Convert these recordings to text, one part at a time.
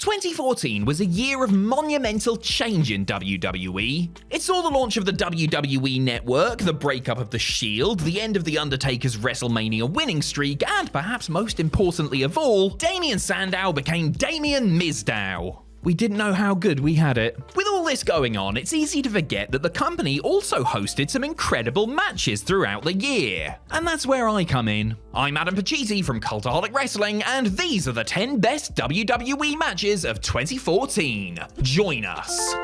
2014 was a year of monumental change in WWE. It saw the launch of the WWE Network, the breakup of The Shield, the end of The Undertaker's WrestleMania winning streak, and perhaps most importantly of all, Damien Sandow became Damien Mizdow. We didn't know how good we had it. With all this going on, it's easy to forget that the company also hosted some incredible matches throughout the year. And that's where I come in. I'm Adam Pachisi from Cultaholic Wrestling, and these are the 10 best WWE matches of 2014. Join us.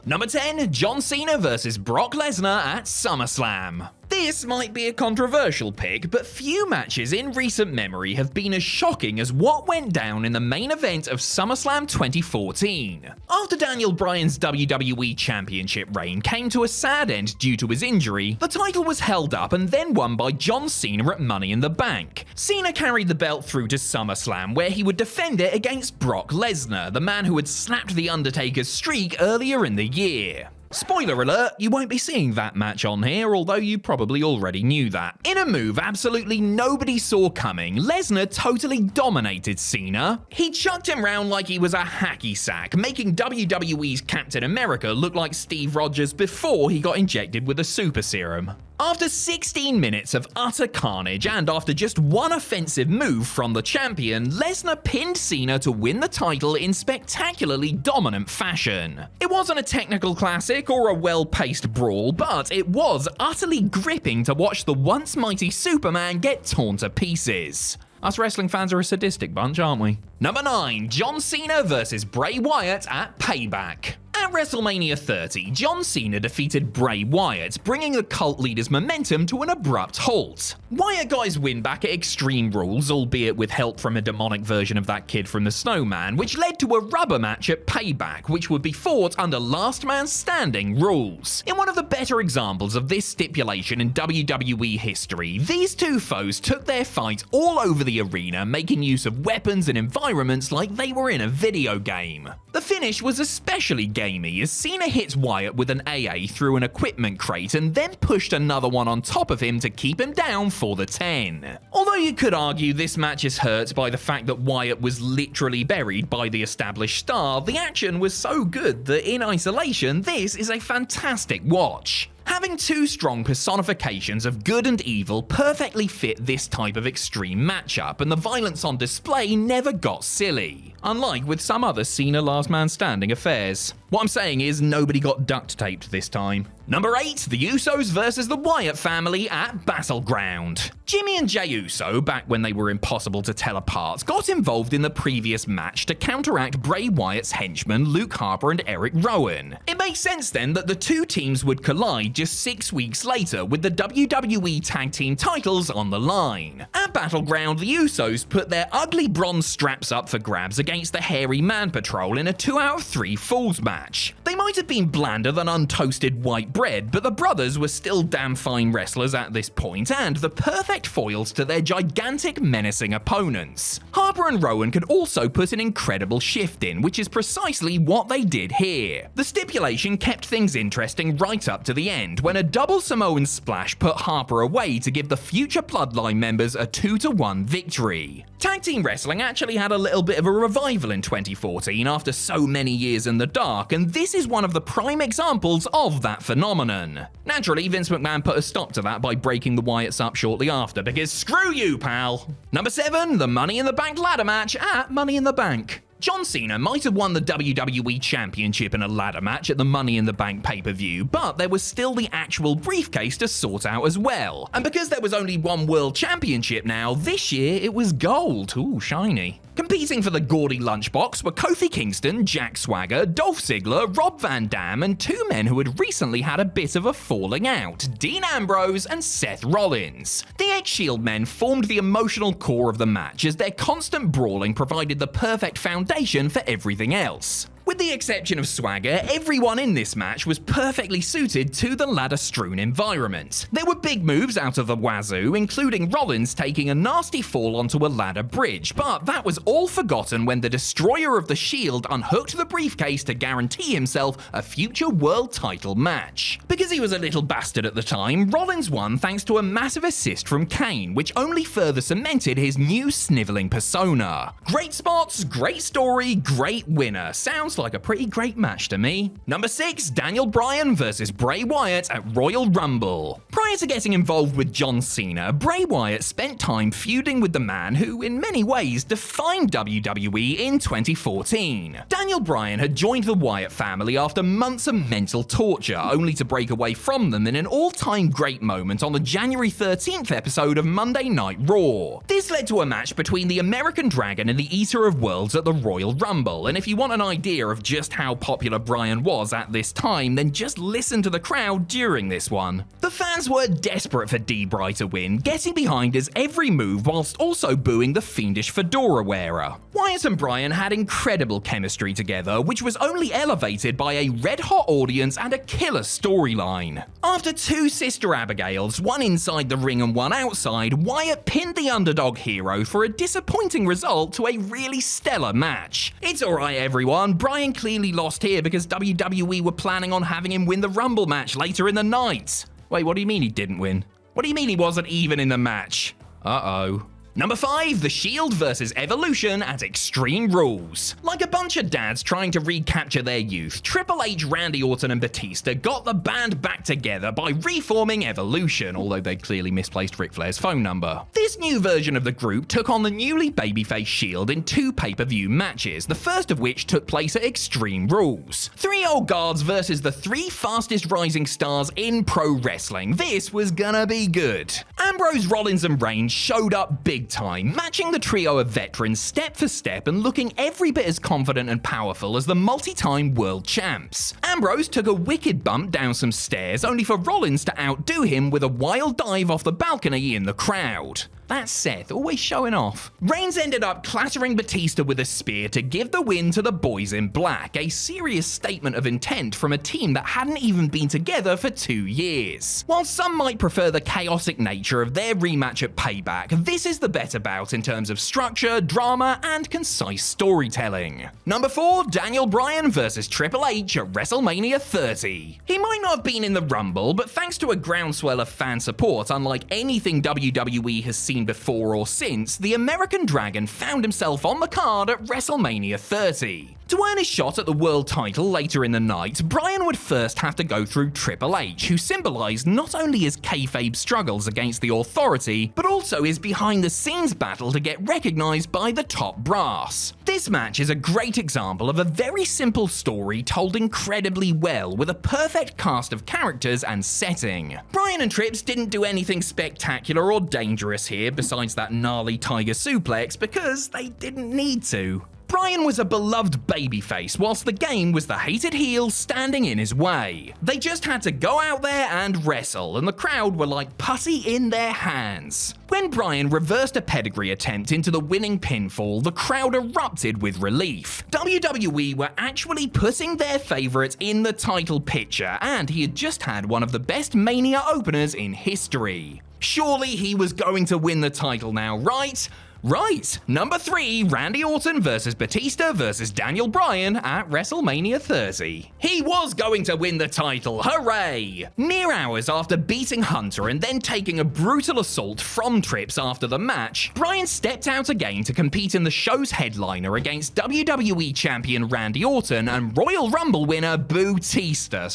Number 10, John Cena vs. Brock Lesnar at SummerSlam. This might be a controversial pick, but few matches in recent memory have been as shocking as what went down in the main event of SummerSlam 2014. After Daniel Bryan's WWE Championship reign came to a sad end due to his injury, the title was held up and then won by John Cena at Money in the Bank. Cena carried the belt through to SummerSlam, where he would defend it against Brock Lesnar, the man who had snapped The Undertaker's streak earlier in the year. Spoiler alert, you won't be seeing that match on here, although you probably already knew that. In a move absolutely nobody saw coming, Lesnar totally dominated Cena. He chucked him round like he was a hacky sack, making WWE's Captain America look like Steve Rogers before he got injected with a super serum. After 16 minutes of utter carnage and after just one offensive move from the champion, Lesnar pinned Cena to win the title in spectacularly dominant fashion. It wasn't a technical classic or a well-paced brawl, but it was utterly gripping to watch the once mighty Superman get torn to pieces. Us wrestling fans are a sadistic bunch, aren't we? Number 9, John Cena vs. Bray Wyatt at Payback. At WrestleMania 30, John Cena defeated Bray Wyatt, bringing the cult leader's momentum to an abrupt halt. Wyatt got his win back at Extreme Rules, albeit with help from a demonic version of that kid from The Snowman, which led to a rubber match at Payback, which would be fought under Last Man Standing rules. In one of the better examples of this stipulation in WWE history, these two foes took their fight all over the arena, making use of weapons and environments like they were in a video game. The finish was especially gamey as Cena hits Wyatt with an AA through an equipment crate and then pushed another one on top of him to keep him down for the 10. Although you could argue this match is hurt by the fact that Wyatt was literally buried by the established star, the action was so good that in isolation this is a fantastic watch. Having two strong personifications of good and evil perfectly fit this type of extreme matchup, and the violence on display never got silly, unlike with some other Cena Last Man Standing affairs. What I'm saying is nobody got duct taped this time. Number 8, the Usos versus the Wyatt family at Battleground. Jimmy and Jey Uso, back when they were impossible to tell apart, got involved in the previous match to counteract Bray Wyatt's henchmen Luke Harper and Eric Rowan. It makes sense then that the two teams would collide just 6 weeks later with the WWE Tag Team titles on the line. At Battleground, the Usos put their ugly bronze straps up for grabs against the Hairy Man Patrol in a 2 out of 3 falls match. They might have been blander than untoasted white bread, but the brothers were still damn fine wrestlers at this point and the perfect foils to their gigantic menacing opponents. Harper and Rowan could also put an incredible shift in, which is precisely what they did here. The stipulation kept things interesting right up to the end, when a double Samoan splash put Harper away to give the future Bloodline members a 2-1 victory. Tag team wrestling actually had a little bit of a revival in 2014 after so many years in the dark, and this is one of the prime examples of that phenomenon. Naturally, Vince McMahon put a stop to that by breaking the Wyatts up shortly after, because screw you, pal! Number 7, the Money in the Bank ladder match at Money in the Bank. John Cena might have won the WWE Championship in a ladder match at the Money in the Bank pay-per-view, but there was still the actual briefcase to sort out as well. And because there was only one World Championship now, this year it was gold. Ooh, shiny. Competing for the gaudy lunchbox were Kofi Kingston, Jack Swagger, Dolph Ziggler, Rob Van Dam, and two men who had recently had a bit of a falling out, Dean Ambrose and Seth Rollins. The ex-Shield men formed the emotional core of the match as their constant brawling provided the perfect foundation for everything else. With With the exception of Swagger, everyone in this match was perfectly suited to the ladder-strewn environment. There were big moves out of the wazoo, including Rollins taking a nasty fall onto a ladder bridge, but that was all forgotten when the Destroyer of the Shield unhooked the briefcase to guarantee himself a future world title match. Because he was a little bastard at the time, Rollins won thanks to a massive assist from Kane, which only further cemented his new sniveling persona. Great spots, great story, great winner. Sounds like a pretty great match to me. Number 6, Daniel Bryan versus Bray Wyatt at Royal Rumble. Prior to getting involved with John Cena, Bray Wyatt spent time feuding with the man who, in many ways, defined WWE in 2014. Daniel Bryan had joined the Wyatt family after months of mental torture, only to break away from them in an all-time great moment on the January 13th episode of Monday Night Raw. This led to a match between the American Dragon and the Eater of Worlds at the Royal Rumble, and if you want an idea of just how popular Bryan was at this time, then just listen to the crowd during this one. The fans were desperate for D-Bry to win, getting behind his every move whilst also booing the fiendish fedora wearer. Wyatt and Bryan had incredible chemistry together, which was only elevated by a red-hot audience and a killer storyline. After 2 Sister Abigails, one inside the ring and one outside, Wyatt pinned the underdog hero for a disappointing result to a really stellar match. It's alright everyone, Bryan clearly lost here because WWE were planning on having him win the Rumble match later in the night. Wait, what do you mean he didn't win? What do you mean he wasn't even in the match? Uh-oh. Number 5, The Shield versus Evolution at Extreme Rules. Like a bunch of dads trying to recapture their youth, Triple H, Randy Orton and Batista got the band back together by reforming Evolution, although they clearly misplaced Ric Flair's phone number. This new version of the group took on the newly babyface Shield in 2 pay-per-view matches, the first of which took place at Extreme Rules. 3 old guards versus the 3 fastest rising stars in pro wrestling. This was gonna be good. Ambrose, Rollins and Reigns showed up big time, matching the trio of veterans step for step and looking every bit as confident and powerful as the multi-time world champs. Ambrose took a wicked bump down some stairs, only for Rollins to outdo him with a wild dive off the balcony in the crowd. That's Seth, always showing off. Reigns ended up clattering Batista with a spear to give the win to the boys in black, a serious statement of intent from a team that hadn't even been together for 2 years. While some might prefer the chaotic nature of their rematch at Payback, this is the better bout in terms of structure, drama, and concise storytelling. Number 4, Daniel Bryan versus Triple H at WrestleMania 30. He might not have been in the Rumble, but thanks to a groundswell of fan support unlike anything WWE has seen before or since, the American Dragon found himself on the card at WrestleMania 30. To earn his shot at the world title later in the night, Bryan would first have to go through Triple H, who symbolised not only his kayfabe struggles against the Authority, but also his behind-the-scenes battle to get recognised by the top brass. This match is a great example of a very simple story told incredibly well, with a perfect cast of characters and setting. Bryan and Trips didn't do anything spectacular or dangerous here besides that gnarly tiger suplex because they didn't need to. Bryan was a beloved babyface, whilst the game was the hated heel standing in his way. They just had to go out there and wrestle, and the crowd were like putty in their hands. When Bryan reversed a pedigree attempt into the winning pinfall, the crowd erupted with relief. WWE were actually putting their favourite in the title picture, and he had just had one of the best Mania openers in history. Surely he was going to win the title now, right? Right, number 3, Randy Orton versus Batista versus Daniel Bryan at WrestleMania 30. He was going to win the title, hooray! Mere hours after beating Hunter and then taking a brutal assault from Trips after the match, Bryan stepped out again to compete in the show's headliner against WWE Champion Randy Orton and Royal Rumble winner Batista.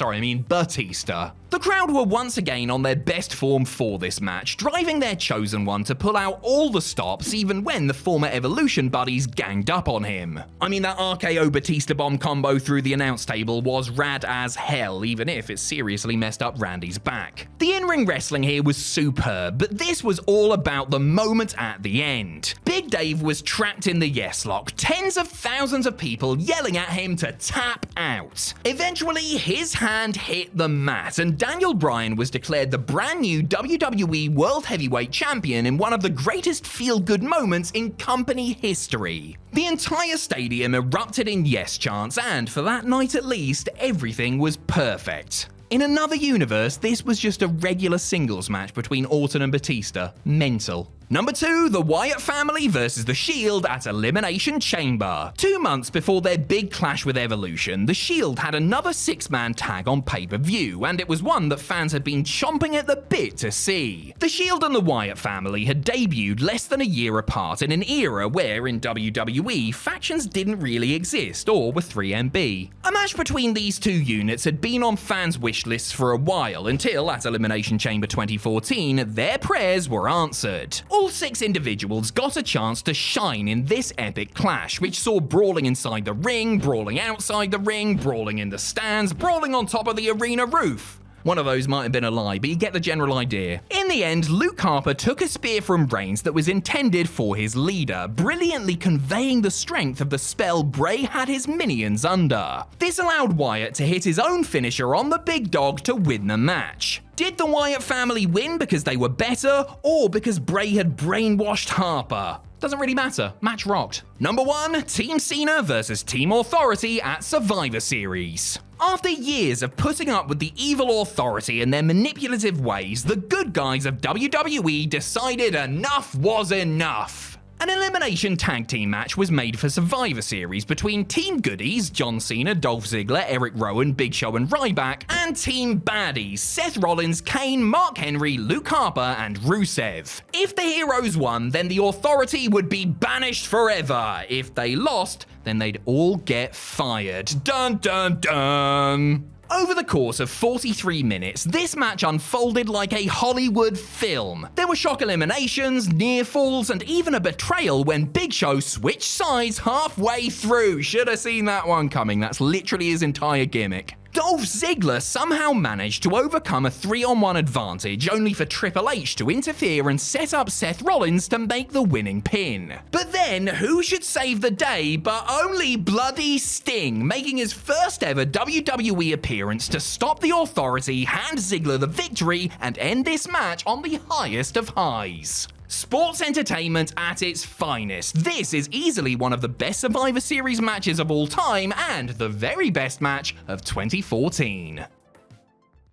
The crowd were once again on their best form for this match, driving their chosen one to pull out all the stops even when the former Evolution buddies ganged up on him. I mean, that RKO Batista bomb combo through the announce table was rad as hell, even if it seriously messed up Randy's back. The in-ring wrestling here was superb, but this was all about the moment at the end. Big Dave was trapped in the yes lock, tens of thousands of people yelling at him to tap out. Eventually, his hand hit the mat, and Daniel Bryan was declared the brand new WWE World Heavyweight Champion in one of the greatest feel-good moments in company history. The entire stadium erupted in yes chants, and for that night at least, everything was perfect. In another universe, this was just a regular singles match between Orton and Batista. Mental. Number 2, the Wyatt family versus The Shield at Elimination Chamber. 2 months before their big clash with Evolution, The Shield had another 6-man tag on pay-per-view, and it was one that fans had been chomping at the bit to see. The Shield and the Wyatt family had debuted less than a year apart in an era where, in WWE, factions didn't really exist or were 3MB. A match between these two units had been on fans' wish lists for a while, until at Elimination Chamber 2014, their prayers were answered. All 6 individuals got a chance to shine in this epic clash, which saw brawling inside the ring, brawling outside the ring, brawling in the stands, brawling on top of the arena roof. One of those might have been a lie, but you get the general idea. In the end, Luke Harper took a spear from Reigns that was intended for his leader, brilliantly conveying the strength of the spell Bray had his minions under. This allowed Wyatt to hit his own finisher on the big dog to win the match. Did the Wyatt family win because they were better, or because Bray had brainwashed Harper? Doesn't really matter. Match rocked. Number 1, Team Cena versus Team Authority at Survivor Series. After years of putting up with the evil Authority and their manipulative ways, the good guys of WWE decided enough was enough. An elimination tag team match was made for Survivor Series between Team Goodies, John Cena, Dolph Ziggler, Eric Rowan, Big Show and Ryback, and Team Baddies, Seth Rollins, Kane, Mark Henry, Luke Harper, and Rusev. If the heroes won, then the Authority would be banished forever. If they lost, then they'd all get fired. Dun dun dun! Over the course of 43 minutes, this match unfolded like a Hollywood film. There were shock eliminations, near falls, and even a betrayal when Big Show switched sides halfway through. Should have seen that one coming. That's literally his entire gimmick. Dolph Ziggler somehow managed to overcome a 3-on-1 advantage, only for Triple H to interfere and set up Seth Rollins to make the winning pin. But then, who should save the day but only bloody Sting, making his first ever WWE appearance to stop the Authority, hand Ziggler the victory, and end this match on the highest of highs. Sports entertainment at its finest. This is easily one of the best Survivor Series matches of all time and the very best match of 2014.